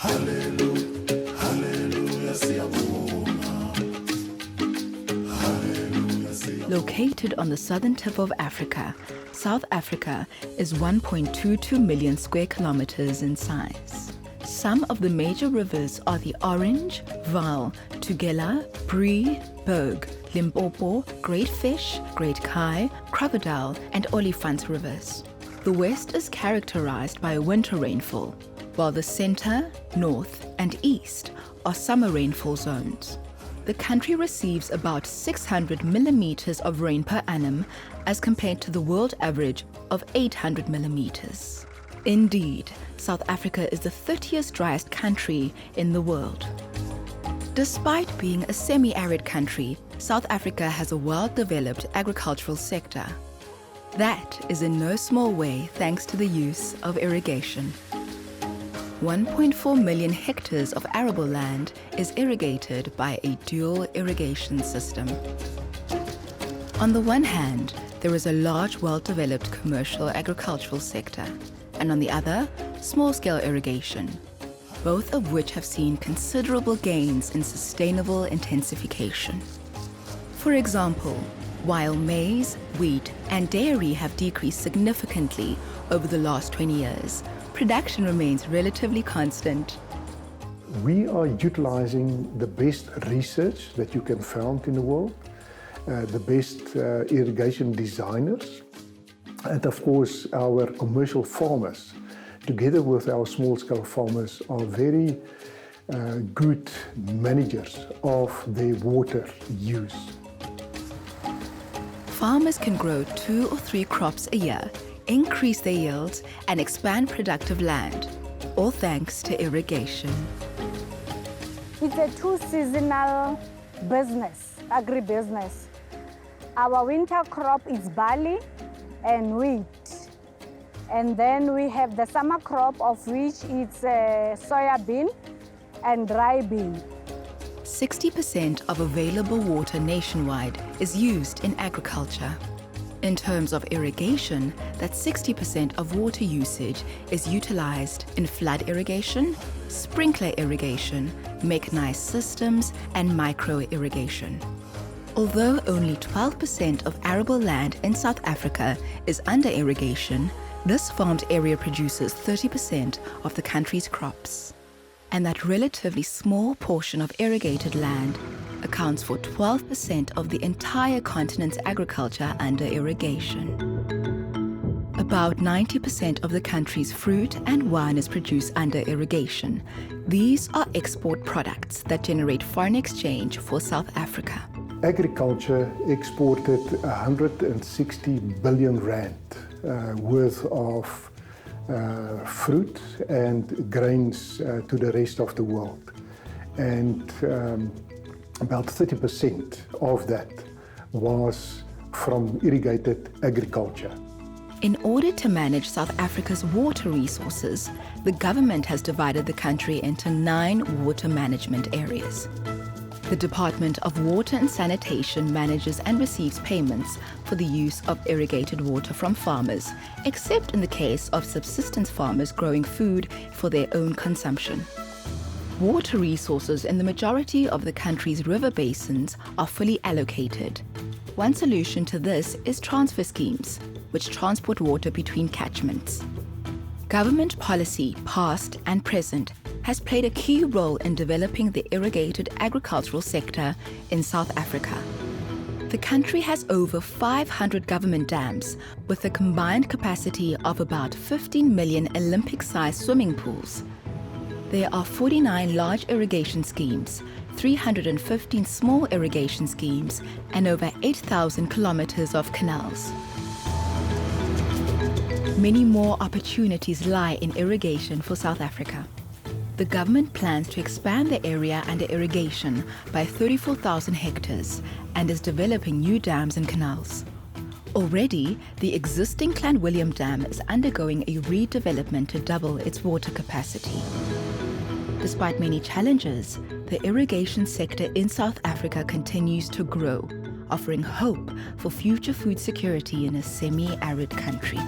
Hallelujah, hallelujah, siyabonga. Hallelujah, siyabonga. Located on the southern tip of Africa, South Africa is 1.22 million square kilometers in size. Some of the major rivers are the Orange, Vaal, Tugela, Bree, Berg, Limpopo, Great Fish, Great Kai, Crocodile, and Olifants rivers. The west is characterized by winter rainfall, while the center, north, and east are summer rainfall zones. The country receives about 600 millimeters of rain per annum as compared to the world average of 800 millimeters. Indeed, South Africa is the 30th driest country in the world. Despite being a semi-arid country, South Africa has a well-developed agricultural sector. That is in no small way thanks to the use of irrigation. 1.4 million hectares of arable land is irrigated by a dual irrigation system. On the one hand, there is a large, well-developed commercial agricultural sector, and on the other, small-scale irrigation, both of which have seen considerable gains in sustainable intensification. For example, while maize, wheat, and dairy have decreased significantly over the last 20 years, production remains relatively constant. We are utilizing the best research that you can find in the world, the best irrigation designers, and of course our commercial farmers, together with our small-scale farmers, are very good managers of their water use. Farmers can grow 2 or 3 crops a year, increase their yields, and expand productive land, all thanks to irrigation. It's a two-seasonal business, agribusiness. Our winter crop is barley and wheat. And then we have the summer crop, of which it's soya bean and dry bean. 60% of available water nationwide is used in agriculture. In terms of irrigation, that 60% of water usage is utilized in flood irrigation, sprinkler irrigation, mechanized systems, and micro-irrigation. Although only 12% of arable land in South Africa is under irrigation, this farmed area produces 30% of the country's crops. And that relatively small portion of irrigated land accounts for 12% of the entire continent's agriculture under irrigation. About 90% of the country's fruit and wine is produced under irrigation. These are export products that generate foreign exchange for South Africa. Agriculture exported 160 billion rand worth of fruit and grains to the rest of the world. And about 30% of that was from irrigated agriculture. In order to manage South Africa's water resources, the government has divided the country into 9 water management areas. The Department of Water and Sanitation manages and receives payments for the use of irrigated water from farmers, except in the case of subsistence farmers growing food for their own consumption. Water resources in the majority of the country's river basins are fully allocated. One solution to this is transfer schemes, which transport water between catchments. Government policy, past and present, has played a key role in developing the irrigated agricultural sector in South Africa. The country has over 500 government dams with a combined capacity of about 15 million Olympic-sized swimming pools. There are 49 large irrigation schemes, 315 small irrigation schemes, and over 8,000 kilometers of canals. Many more opportunities lie in irrigation for South Africa. The government plans to expand the area under irrigation by 34,000 hectares and is developing new dams and canals. Already, the existing Clanwilliam Dam is undergoing a redevelopment to double its water capacity. Despite many challenges, the irrigation sector in South Africa continues to grow, offering hope for future food security in a semi-arid country.